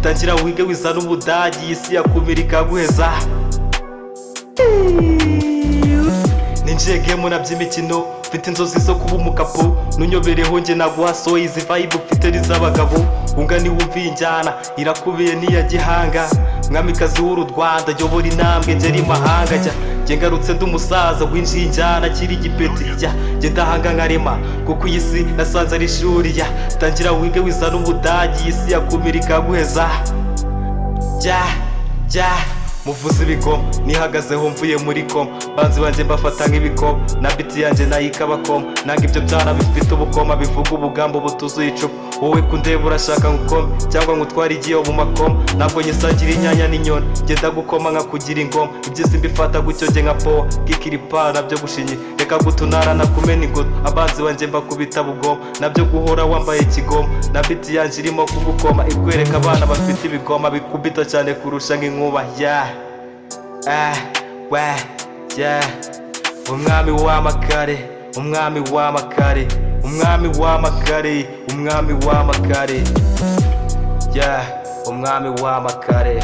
tangira wige wiza n'Ubudagi isi yakumira ikaguheza. Ninjiye game naby'imikino mfite inzozi zo kuba umukapo nunyobereho nge naguha so izi vibe ufite riz'abagabo ungani wumviye injyana irakubiye niya gihanga mwamikazi w'uru Rwanda yobora intambwe ngera imahanga jya nge ngarutse ndi umusaza winjiye injyana kiri igipeti jya nge ndahanga nkarema kuko iyi si nasanze ari ishuri ya tangira wige wiza n'Ubudagi isi yakumira ikaguheza. Jya muvuze ibikoma nihagazeho mvuye muri koma banzi banjye mbafata nk'ibikoma na biti yanjye nayikabakoma nanga ibyo byana bifite ubukoma bivuga ubugambo butuzuye icupa wowe kundeba urashaka ngukome cyangwa ngutwara igiyo mu makoma ntabwo nyisangira inyanya n'inyoni ngenda gukoma nkakugira ingoma ibyiza mbifata gutyo nge nka powa kikiripa nabyo gushinyira reka gutunara nakumena ingoto abanzi banjye mbakubita bugoma nabyo guhora wambaye ikigoma na biti yanjye irimo kugukoma ikwereka abana bafite ibigoma bikubita cyane kurusha nk'inkuba umwami w'amakare umwami w'amakare umwami w'amakare umwami w'amakare umwami w'amakare